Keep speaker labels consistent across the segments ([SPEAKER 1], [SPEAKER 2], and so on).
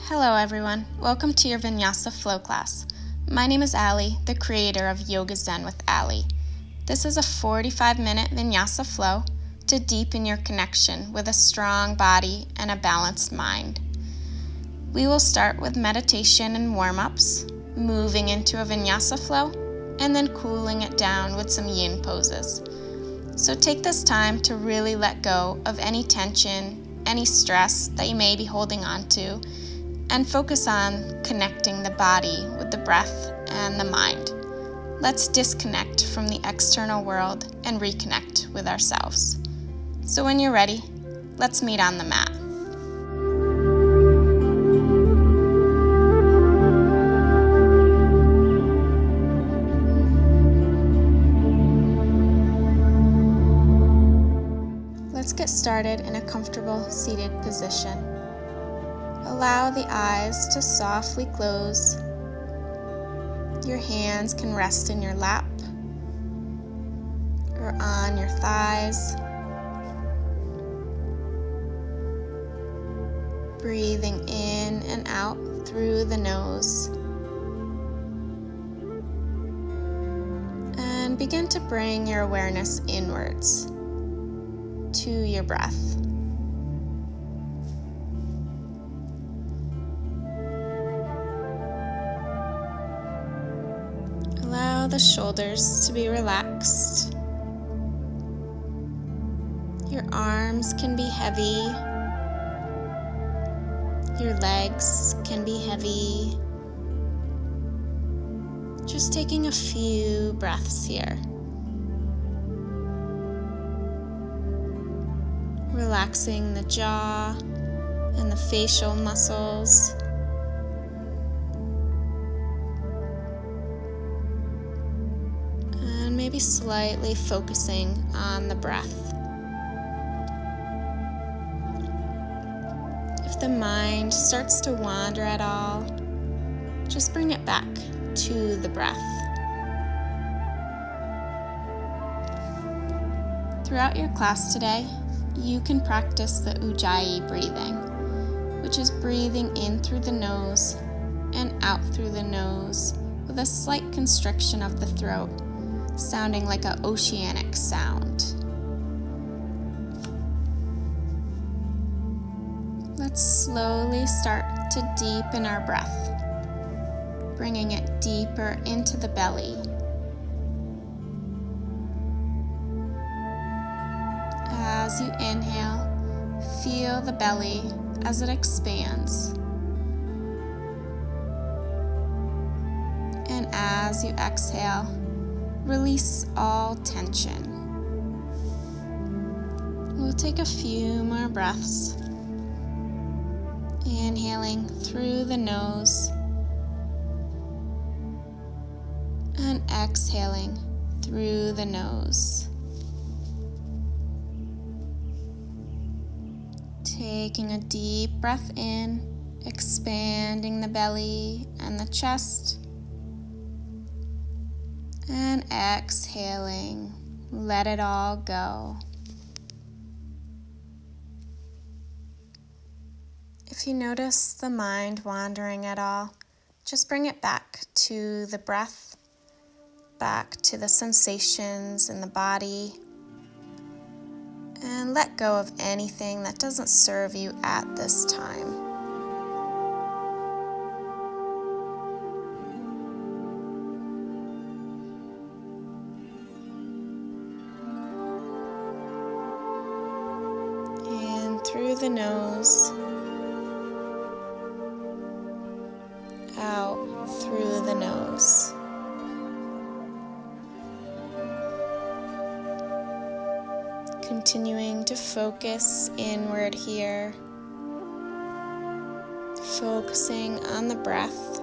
[SPEAKER 1] Hello everyone, welcome to your Vinyasa Flow class. My name is Ali, the creator of Yoga Zen with Ali. This is a 45-minute Vinyasa flow to deepen your connection with a strong body and a balanced mind. We will start with meditation and warm-ups, moving into a Vinyasa flow, and then cooling it down with some Yin-poses. So take this time to really let go of any tension, any stress that you may be holding on to, and focus on connecting the body with the breath and the mind. Let's disconnect from the external world and reconnect with ourselves. So when you're ready, let's meet on the mat. Let's get started in a comfortable seated position. Allow the eyes to softly close. Your hands can rest in your lap or on your thighs. Breathing in and out through the nose. And begin to bring your awareness inwards to your breath. Allow the shoulders to be relaxed. Your arms can be heavy. Your legs can be heavy. Just taking a few breaths here. Relaxing the jaw and the facial muscles. And maybe slightly focusing on the breath. If the mind starts to wander at all, just bring it back to the breath. Throughout your class today, you can practice the Ujjayi breathing, which is breathing in through the nose and out through the nose with a slight constriction of the throat, sounding like an oceanic sound. Let's slowly start to deepen our breath, bringing it deeper into the belly. As you inhale, feel the belly as it expands. And as you exhale, release all tension. We'll take a few more breaths. Inhaling through the nose and exhaling through the nose. Taking a deep breath in, expanding the belly and the chest. And exhaling, let it all go. If you notice the mind wandering at all, just bring it back to the breath, back to the sensations in the body, and let go of anything that doesn't serve you at this time. In through the nose, out through the nose. Continuing to focus inward here, focusing on the breath.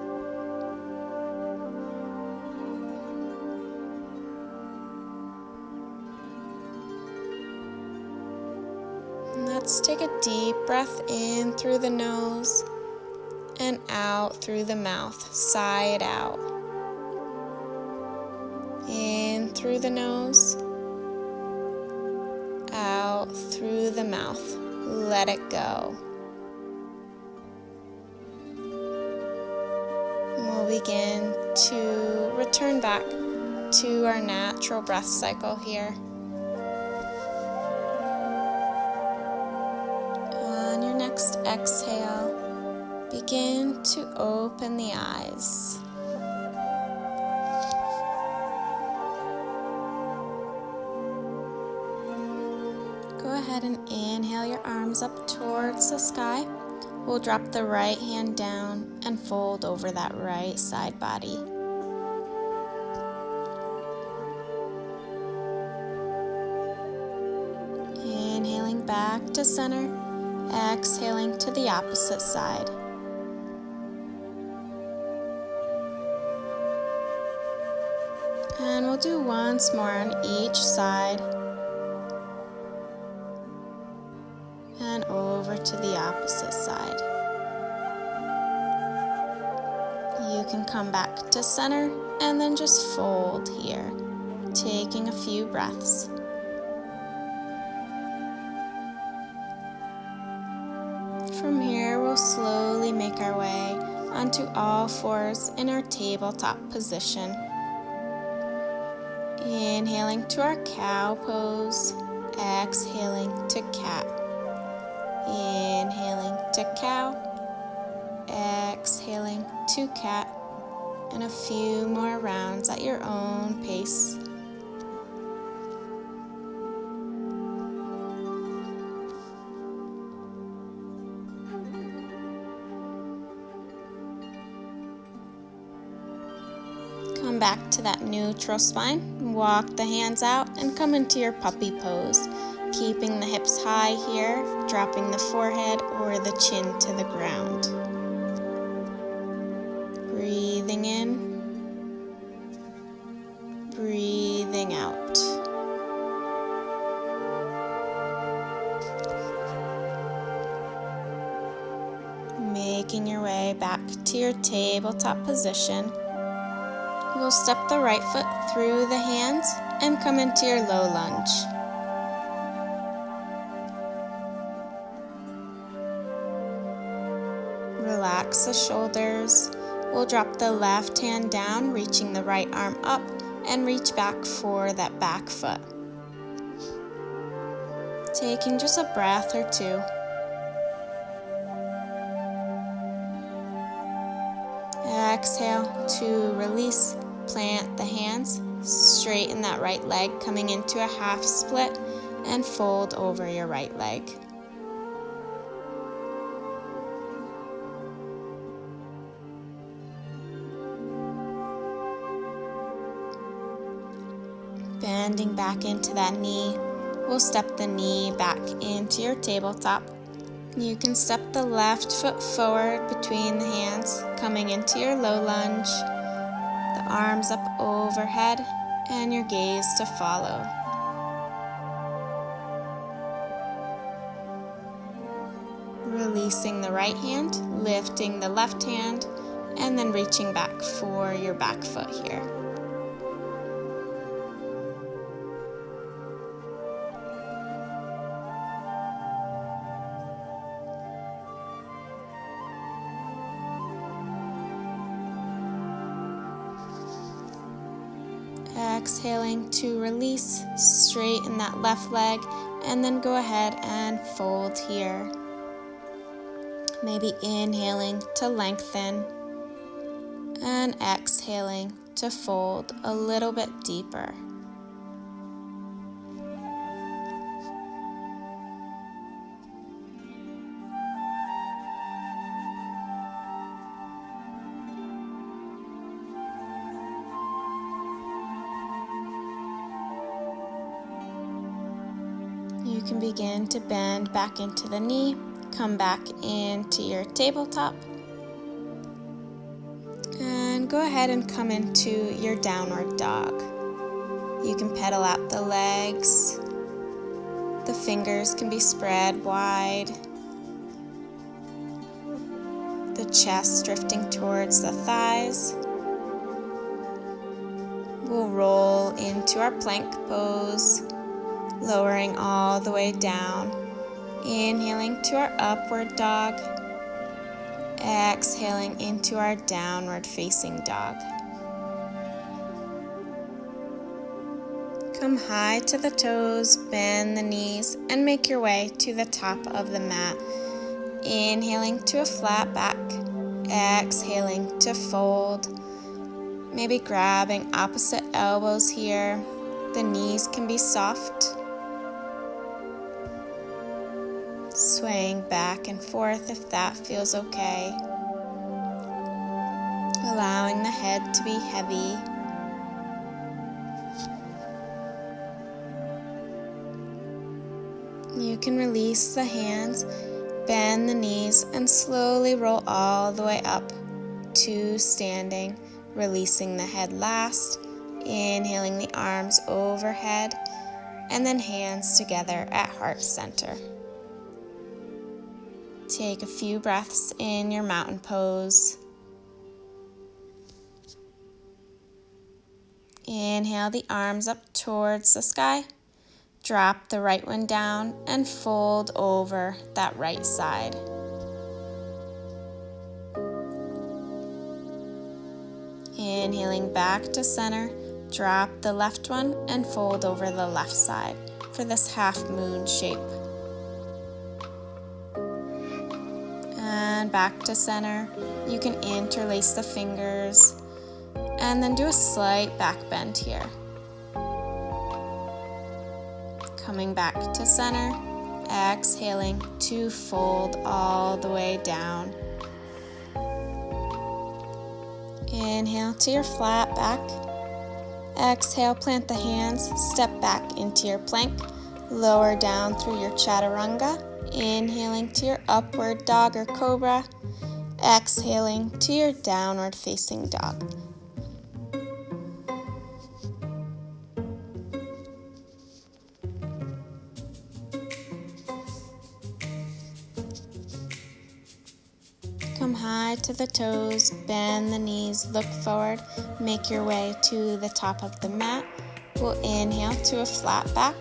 [SPEAKER 1] Let's take a deep breath in through the nose and out through the mouth. Sigh it out. In through the nose, out through the mouth. Let it go. begin to return back to our natural breath cycle here. On your next exhale, begin to open the eyes. Go ahead and inhale your arms up towards the sky. We'll drop the right hand down and fold over that right side body. Inhaling back to center, exhaling to the opposite side. And we'll do once more on each side. And over to the opposite side. You can come back to center and then just fold here, taking a few breaths. From here, we'll slowly make our way onto all fours in our tabletop position. Inhaling to our cow pose, exhaling to cat. Inhaling to cow, exhaling to cat, and a few more rounds at your own pace. Come back to that neutral spine, walk the hands out, and come into your puppy pose. Keeping the hips high here, dropping the forehead or the chin to the ground. Breathing in, breathing out. Making your way back to your tabletop position. We'll step the right foot through the hands and come into your low lunge. Relax the shoulders. We'll drop the left hand down, reaching the right arm up, and reach back for that back foot. Taking just a breath or two. Exhale to release. Plant the hands, straighten that right leg, coming into a half split, and fold over your right leg. Bending back into that knee, we'll step the knee back into your tabletop. You can step the left foot forward between the hands, coming into your low lunge, the arms up overhead, and your gaze to follow. Releasing the right hand, lifting the left hand, and then reaching back for your back foot here. Exhaling to release, straighten that left leg, and then go ahead and fold here. Maybe inhaling to lengthen, and exhaling to fold a little bit deeper. You can begin to bend back into the knee, come back into your tabletop, and go ahead and come into your downward dog. You can pedal out the legs, the fingers can be spread wide, the chest drifting towards the thighs. We'll roll into our plank pose, lowering all the way down, inhaling to our upward dog, Exhaling into our downward facing dog. Come high to the toes, bend the knees, and make your way to the top of the mat. Inhaling to a flat back, exhaling to fold. Maybe grabbing opposite elbows here. The knees can be soft. Swaying back and forth if that feels okay. Allowing the head to be heavy. You can release the hands, bend the knees, and slowly roll all the way up to standing, releasing the head last, inhaling the arms overhead, and then hands together at heart center. Take a few breaths in your mountain pose. Inhale the arms up towards the sky. Drop the right one down and fold over that right side. Inhaling back to center, drop the left one and fold over the left side for this half moon shape. And back to center. You can interlace the fingers and then do a slight back bend here. Coming back to center, exhaling to fold all the way down. Inhale to your flat back. Exhale, plant the hands, step back into your plank, lower down through your chaturanga. Inhaling to your upward dog or cobra. Exhaling to your downward facing dog. Come high to the toes, bend the knees, look forward, make your way to the top of the mat. We'll inhale to a flat back,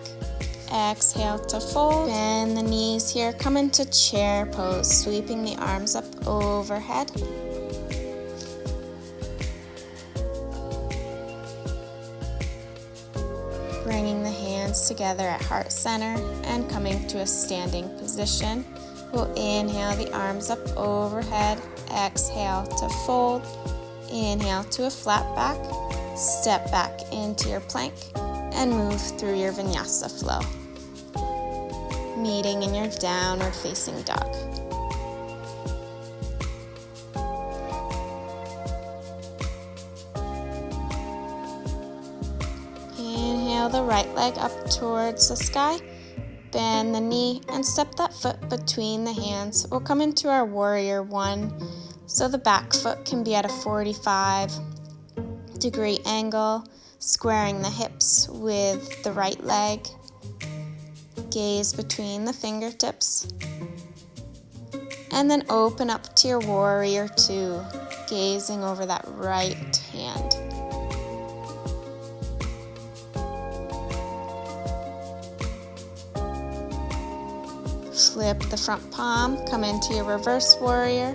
[SPEAKER 1] exhale to fold, bend the knees here, come into chair pose, sweeping the arms up overhead. Bringing the hands together at heart center and coming to a standing position. We'll inhale the arms up overhead, exhale to fold, inhale to a flat back, step back into your plank, and move through your vinyasa flow, meeting in your downward facing dog. Inhale the right leg up towards the sky. Bend the knee and step that foot between the hands. We'll come into our warrior one. So the back foot can be at a 45-degree angle, squaring the hips with the right leg. Gaze between the fingertips. And then open up to your warrior two, gazing over that right hand. Flip the front palm, come into your reverse warrior.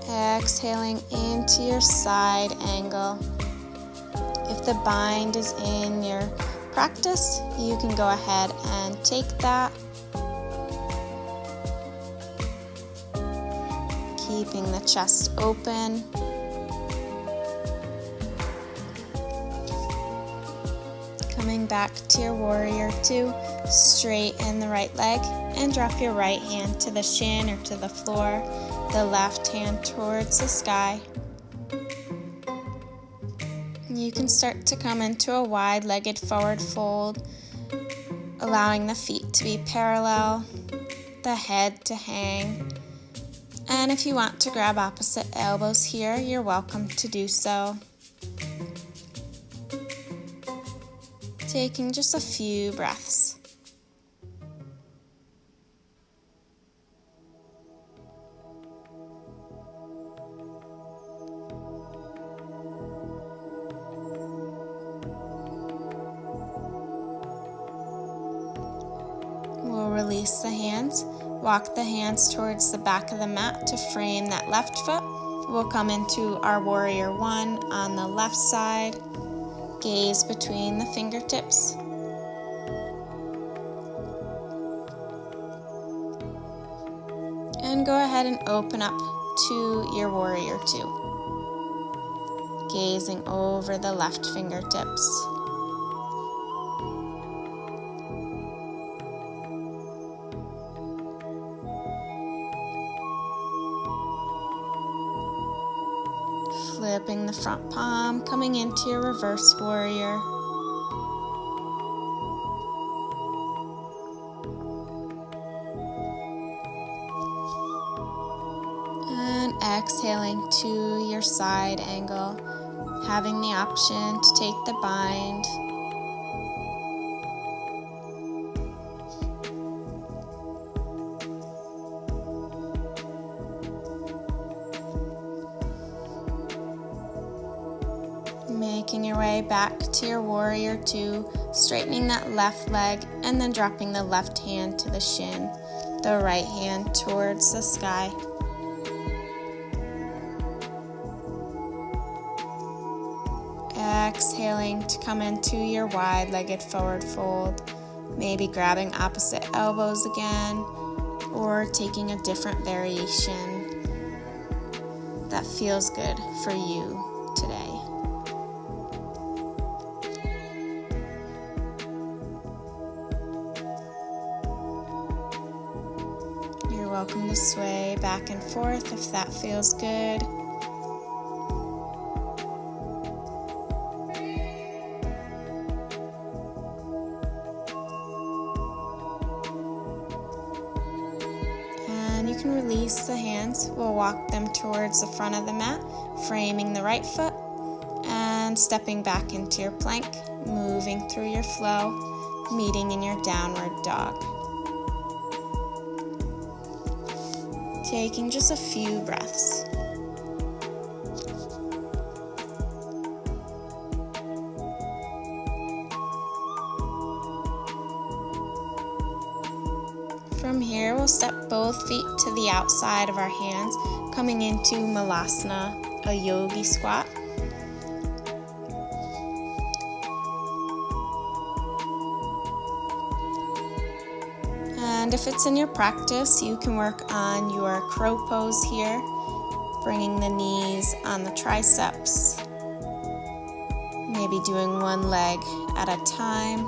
[SPEAKER 1] Exhaling into your side angle. If the bind is in your practice, you can go ahead and take that. Keeping the chest open. Coming back to your warrior two, straighten the right leg and drop your right hand to the shin or to the floor, the left hand towards the sky. You can start to come into a wide-legged forward fold, allowing the feet to be parallel, the head to hang. And if you want to grab opposite elbows here, you're welcome to do so. Taking just a few breaths. release the hands. Walk the hands towards the back of the mat to frame that left foot. We'll come into our warrior one on the left side. Gaze between the fingertips. And go ahead and open up to your warrior two. Gazing over the left fingertips. Flipping the front palm, coming into your reverse warrior. And exhaling to your side angle, having the option to take the bind. Making your way back to your warrior two, straightening that left leg and then dropping the left hand to the shin, the right hand towards the sky. Exhaling to come into your wide-legged forward fold, maybe grabbing opposite elbows again or taking a different variation that feels good for you today. You're welcome to sway back and forth if that feels good. And you can release the hands. We'll walk them towards the front of the mat, framing the right foot and stepping back into your plank, moving through your flow, meeting in your downward dog. Taking just a few breaths. From here, we'll step both feet to the outside of our hands, coming into Malasana, a yogi squat. And if it's in your practice, you can work on your crow pose here, bringing the knees on the triceps, maybe doing one leg at a time.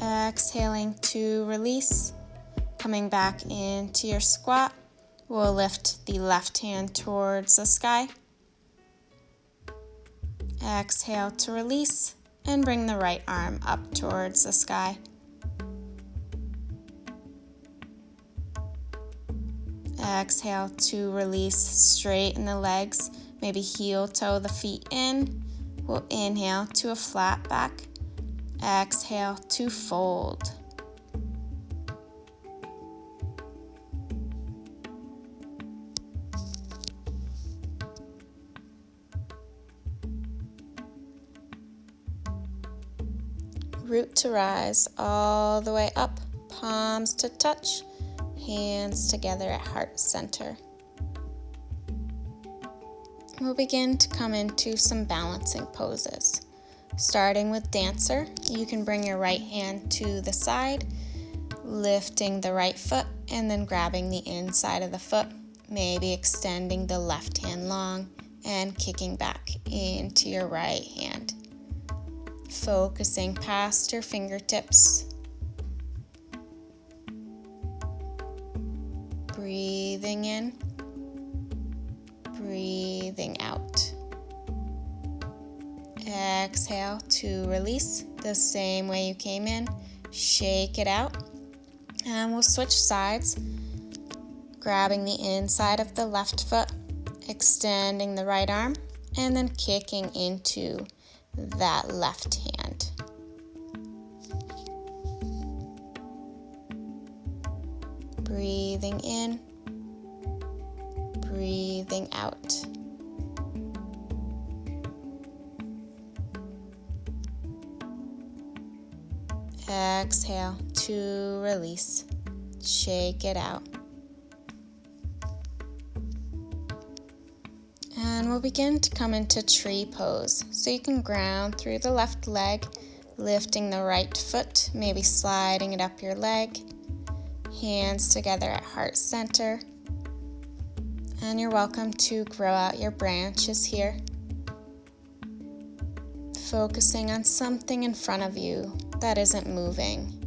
[SPEAKER 1] Exhaling to release. Coming back into your squat, we'll lift the left hand towards the sky. Exhale to release and bring the right arm up towards the sky. Exhale to release, straighten the legs, maybe heel toe the feet in. We'll inhale to a flat back. Exhale to fold. Root to rise all the way up, palms to touch, hands together at heart center. We'll begin to come into some balancing poses. Starting with dancer, you can bring your right hand to the side, lifting the right foot and then grabbing the inside of the foot, maybe extending the left hand long and kicking back into your right hand. Focusing past your fingertips. Breathing in, breathing out. Exhale to release the same way you came in. Shake it out. And we'll switch sides. Grabbing the inside of the left foot, extending the right arm, and then kicking into that left hand. Breathing in, breathing out. Exhale to release. Shake it out. And we'll begin to come into tree pose. So you can ground through the left leg, lifting the right foot, maybe sliding it up your leg. Hands together at heart center. And you're welcome to grow out your branches here. Focusing on something in front of you that isn't moving.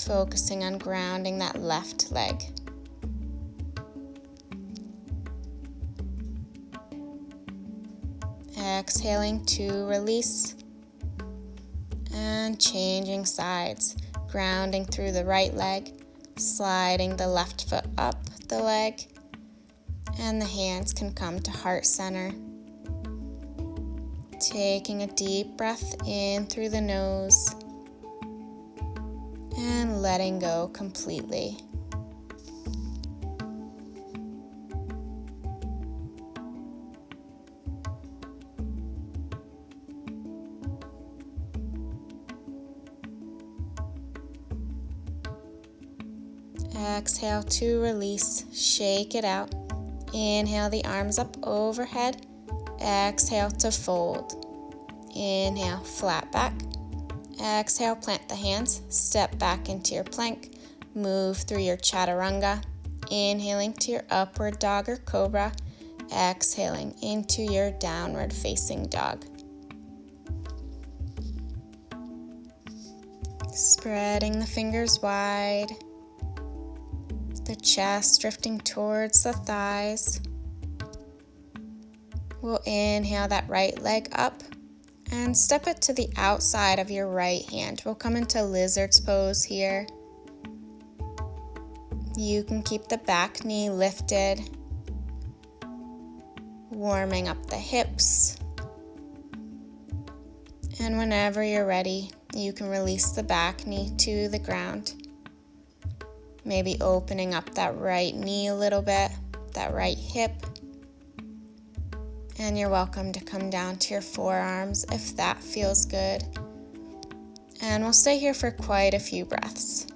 [SPEAKER 1] Focusing on grounding that left leg. Exhaling to release. And changing sides. Grounding through the right leg. Sliding the left foot up the leg. And the hands can come to heart center. Taking a deep breath in through the nose and letting go completely. Exhale to release, shake it out. Inhale the arms up overhead. Exhale to fold. Inhale, flat back. Exhale, plant the hands. Step back into your plank. Move through your chaturanga. Inhaling to your upward dog or cobra. Exhaling into your downward facing dog. Spreading the fingers wide. The chest drifting towards the thighs. We'll inhale that right leg up and step it to the outside of your right hand. We'll come into lizard's pose here. You can keep the back knee lifted, warming up the hips. And whenever you're ready, you can release the back knee to the ground. Maybe opening up that right knee a little bit, that right hip. And you're welcome to come down to your forearms if that feels good. And we'll stay here for quite a few breaths.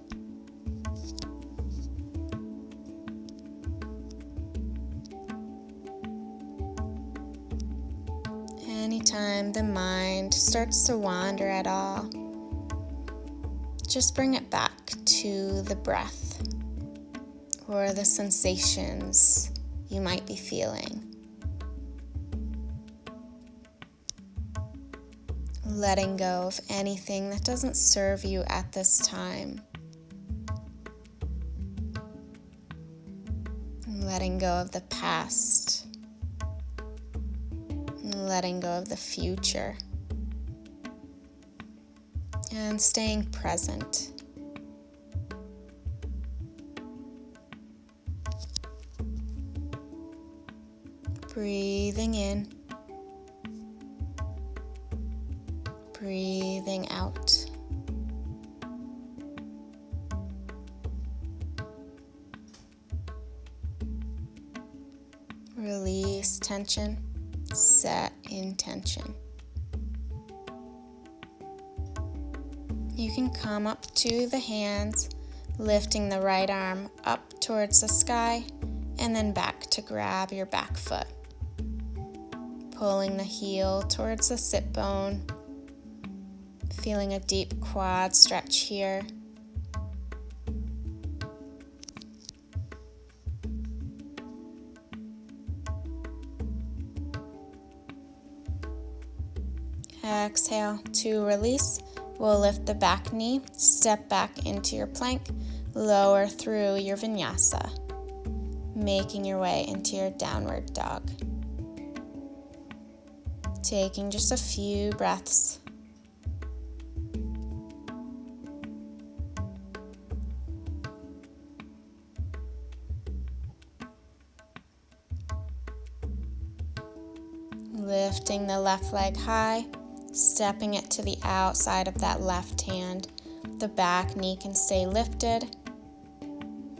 [SPEAKER 1] Anytime the mind starts to wander at all, just bring it back to the breath or the sensations you might be feeling. Letting go of anything that doesn't serve you at this time. Letting go of the past. Letting go of the future. And staying present. Breathing in. Breathing out. Release tension, set intention. You can come up to the hands, lifting the right arm up towards the sky, and then back to grab your back foot. Pulling the heel towards the sit bone. Feeling a deep quad stretch here. Exhale to release. We'll lift the back knee, step back into your plank, lower through your vinyasa, making your way into your downward dog. Taking just a few breaths. Lifting the left leg high, stepping it to the outside of that left hand. The back knee can stay lifted,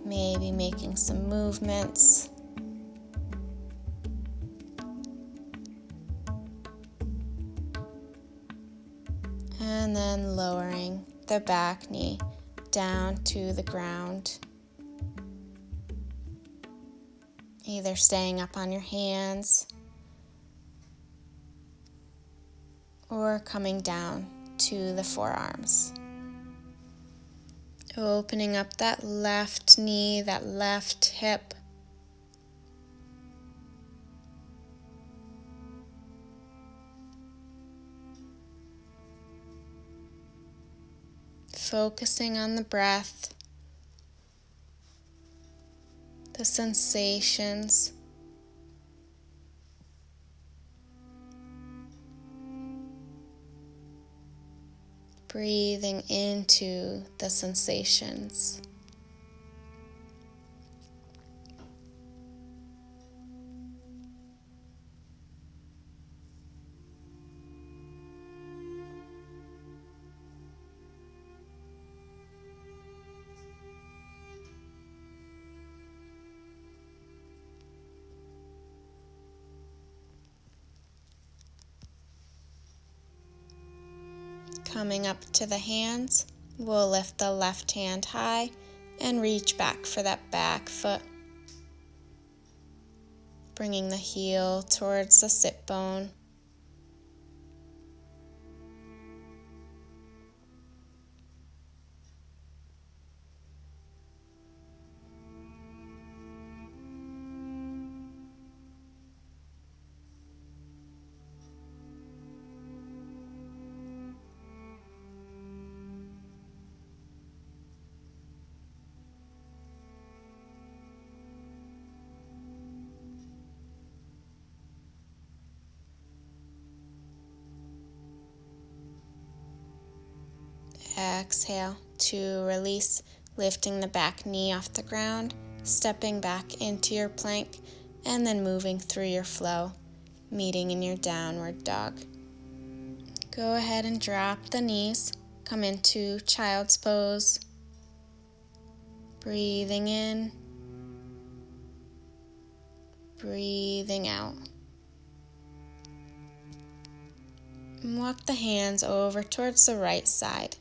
[SPEAKER 1] maybe making some movements. And then lowering the back knee down to the ground. Either staying up on your hands or coming down to the forearms. Opening up that left knee, that left hip. Focusing on the breath, the sensations. Breathing into the sensations. Coming up to the hands, we'll lift the left hand high and reach back for that back foot. Bringing the heel towards the sit bone. Exhale to release, lifting the back knee off the ground, stepping back into your plank, and then moving through your flow, meeting in your downward dog. Go ahead and drop the knees, come into child's pose. Breathing in, breathing out. And walk the hands over towards the right side.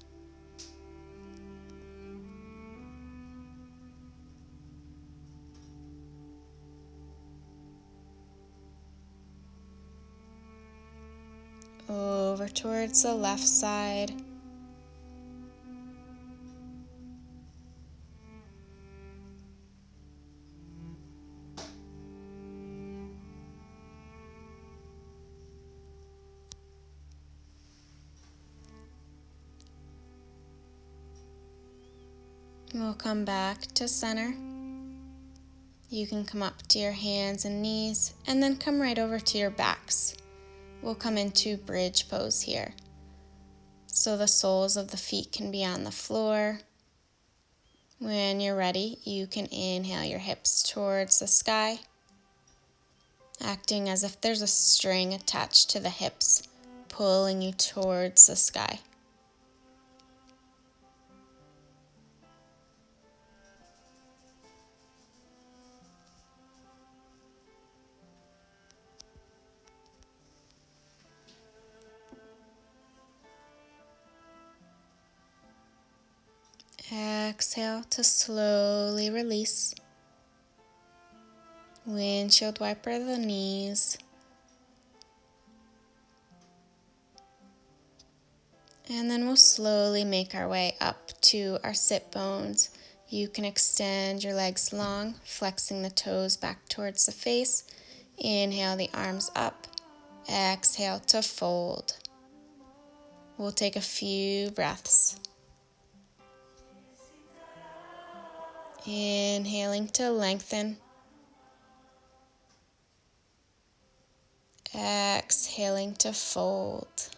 [SPEAKER 1] Over towards the left side. We'll come back to center. You can come up to your hands and knees and then come right over to your backs. We'll come into bridge pose here. So the soles of the feet can be on the floor. When you're ready, you can inhale your hips towards the sky, acting as if there's a string attached to the hips, pulling you towards the sky. Exhale to slowly release. Windshield wiper the knees. And then we'll slowly make our way up to our sit bones. You can extend your legs long, flexing the toes back towards the face. Inhale the arms up. Exhale to fold. We'll take a few breaths. Inhaling to lengthen. Exhaling to fold.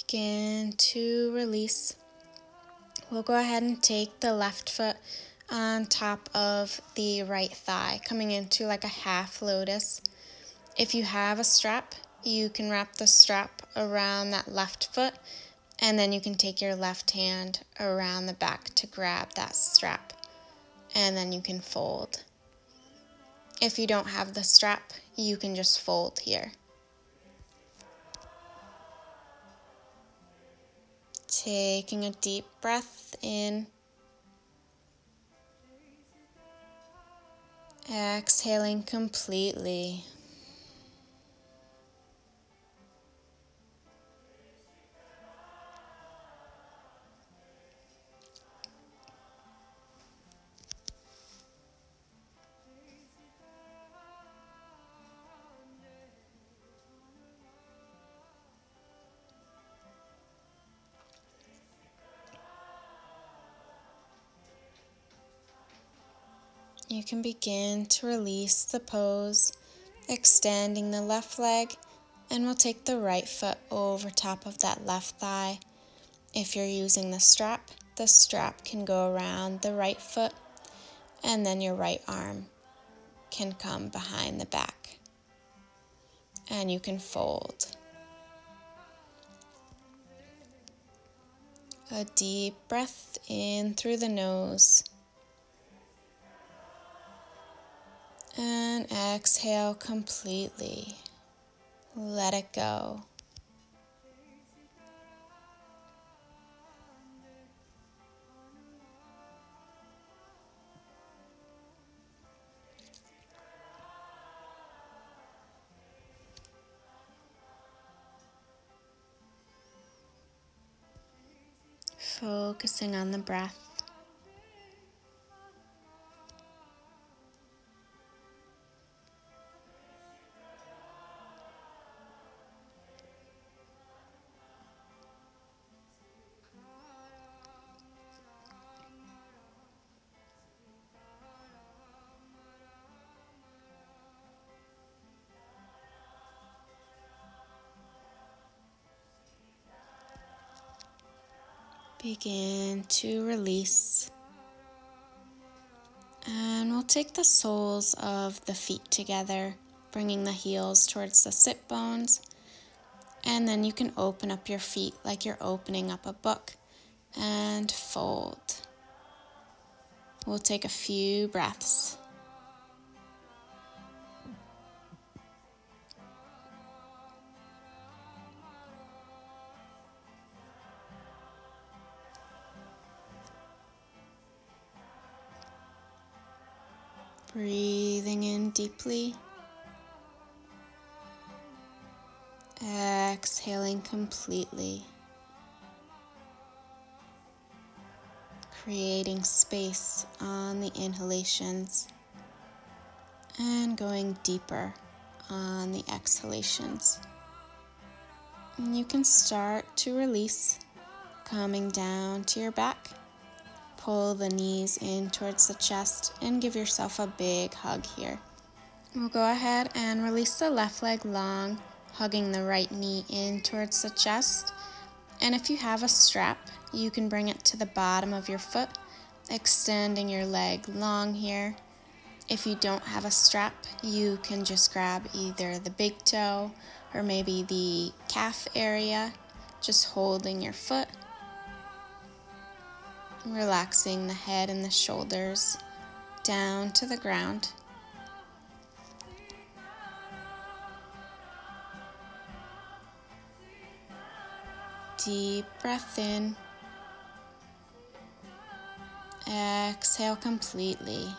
[SPEAKER 1] begin to release. We'll go ahead and take the left foot on top of the right thigh, coming into like a half lotus. If you have a strap, you can wrap the strap around that left foot, and then you can take your left hand around the back to grab that strap, and then you can fold. If you don't have the strap, you can just fold here. Taking a deep breath in. Exhaling completely. You can begin to release the pose, extending the left leg, and we'll take the right foot over top of that left thigh. If you're using the strap can go around the right foot, and then your right arm can come behind the back, and you can fold. A deep breath in through the nose. And exhale completely. Let it go. Focusing on the breath. Begin to release. And we'll take the soles of the feet together, bringing the heels towards the sit bones. And then you can open up your feet like you're opening up a book and fold. We'll take a few breaths. Breathing in deeply. Exhaling completely. Creating space on the inhalations and going deeper on the exhalations. And you can start to release, coming down to your back. Pull the knees in towards the chest and give yourself a big hug here. We'll go ahead and release the left leg long, hugging the right knee in towards the chest. And if you have a strap, you can bring it to the bottom of your foot, extending your leg long here. If you don't have a strap, you can just grab either the big toe or maybe the calf area, just holding your foot. Relaxing the head and the shoulders down to the ground. Deep breath in. Exhale completely.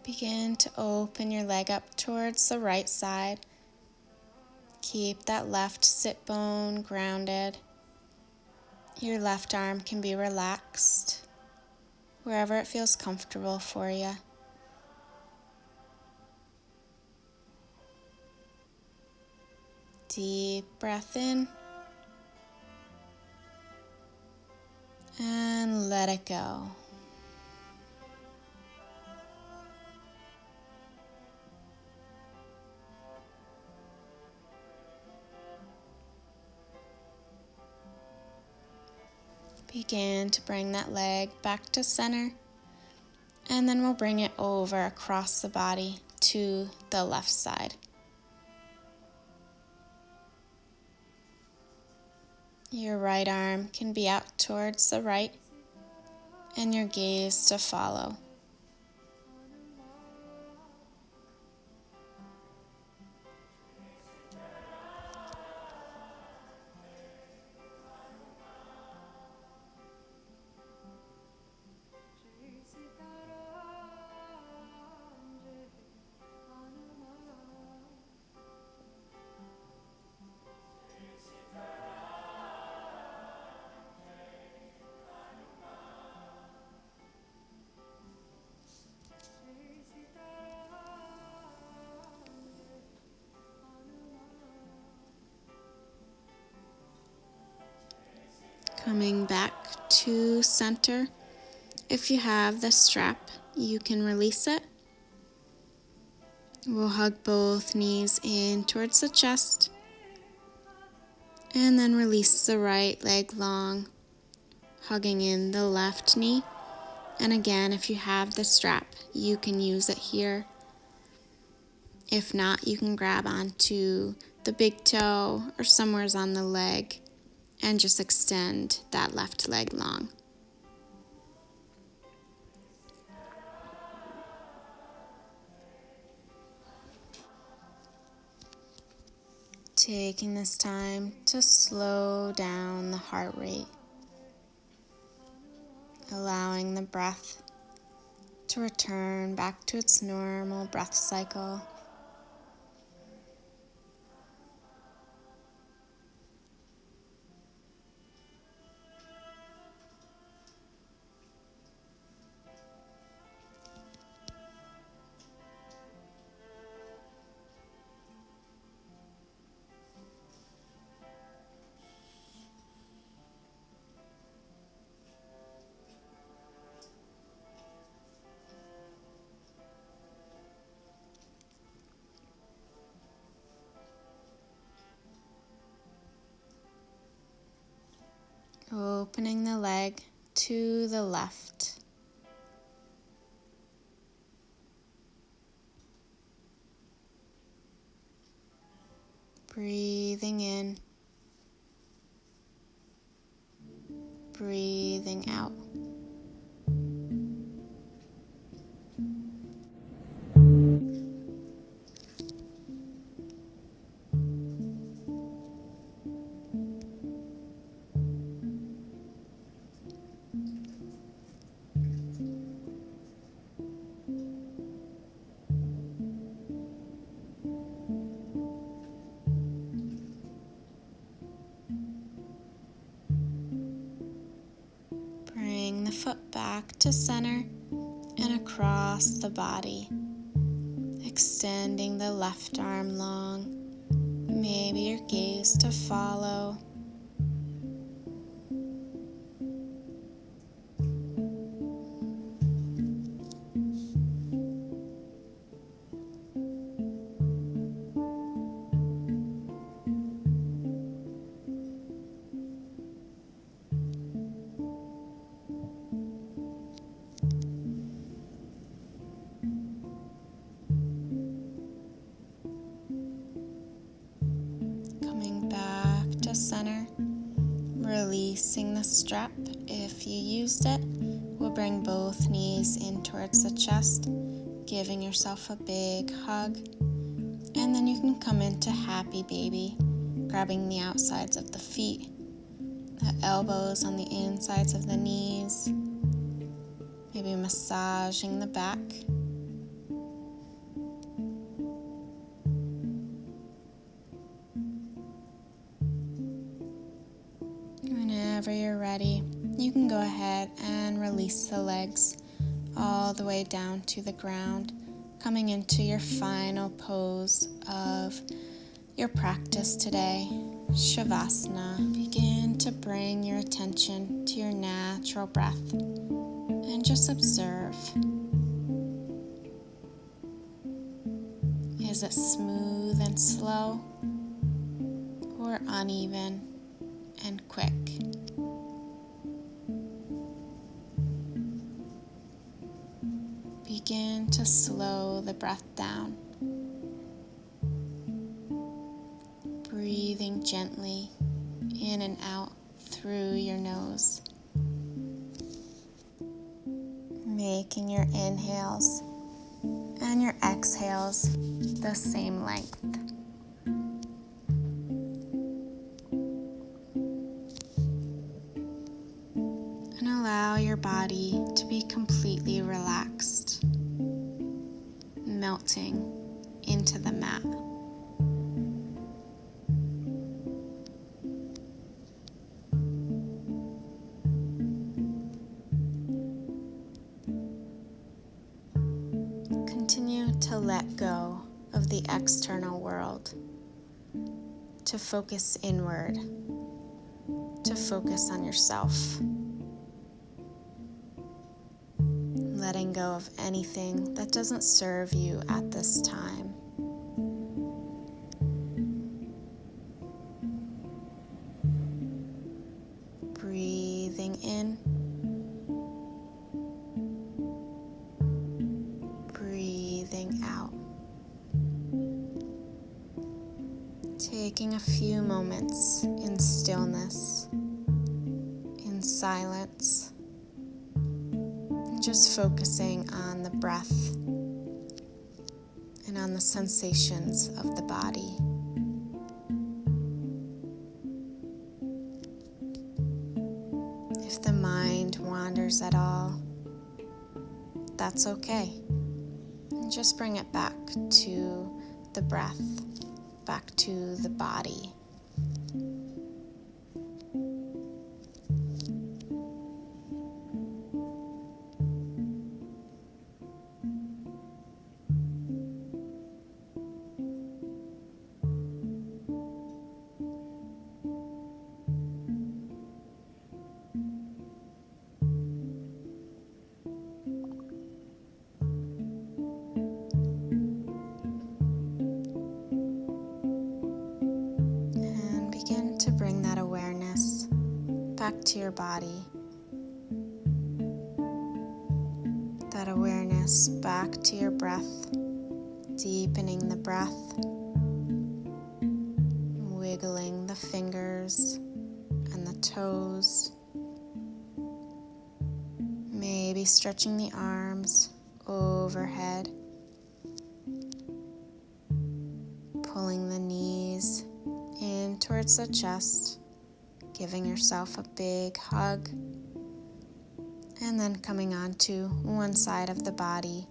[SPEAKER 1] Begin to open your leg up towards the right side. Keep that left sit bone grounded. Your left arm can be relaxed. wherever it feels comfortable for you. Deep breath in and let it go. Begin to bring that leg back to center, and then we'll bring it over across the body to the left side. Your right arm can be out towards the right, and your gaze to follow. Coming back to center. If you have the strap, you can release it. We'll hug both knees in towards the chest, and then release the right leg long, hugging in the left knee. And again, if you have the strap, you can use it here. If not, you can grab onto the big toe or somewheres on the leg and just extend that left leg long. Taking this time to slow down the heart rate, allowing the breath to return back to its normal breath cycle. Opening the leg to the left. Breathing in, breathing out. Bring the foot back to center and across the body, extending the left arm long. Maybe your gaze to follow. Center, releasing the strap. If you used it, we'll bring both knees in towards the chest, giving yourself a big hug, and then you can come into happy baby, grabbing the outsides of the feet, the elbows on the insides of the knees, maybe massaging the back. whenever you're ready, you can go ahead and release the legs all the way down to the ground, coming into your final pose of your practice today, Shavasana. Begin to bring your attention to your natural breath and just observe. Is it smooth and slow or uneven and quick? Begin to slow the breath down, breathing gently in and out through your nose, making your inhales and your exhales the same length. And allow your body to be completely relaxed, melting into the mat. Continue to let go of the external world, to focus inward, to focus on yourself. Letting go of anything that doesn't serve you at this time. Breathing in. Breathing out. Taking a few moments in stillness, in silence. Just focusing on the breath and on the sensations of the body. If the mind wanders at all, that's okay. And just bring it back to the breath, back to the body. Bring that awareness back to your body. That awareness back to your breath, deepening the breath, wiggling the fingers and the toes, maybe stretching the arms overhead, pulling the knees in towards the chest, giving yourself a big hug, and then coming onto one side of the body,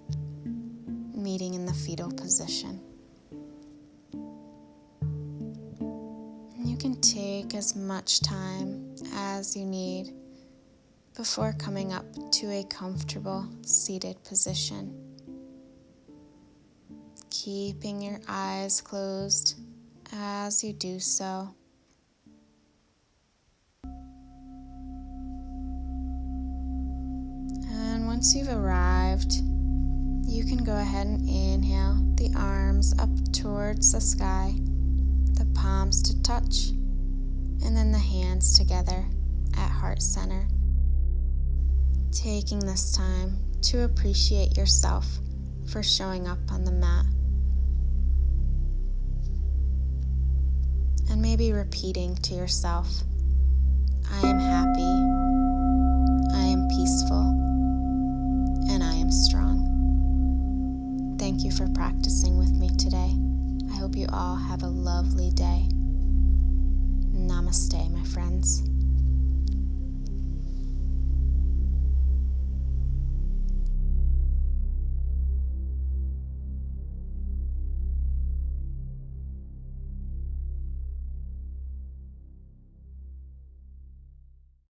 [SPEAKER 1] meeting in the fetal position. You can take as much time as you need before coming up to a comfortable seated position. Keeping your eyes closed as you do so. And once you've arrived, you can go ahead and inhale the arms up towards the sky, the palms to touch, and then the hands together at heart center. Taking this time to appreciate yourself for showing up on the mat. And maybe repeating to yourself, I am happy, I am peaceful, and I am strong. Thank you for practicing with me today. I hope you all have a lovely day. Namaste, my friends.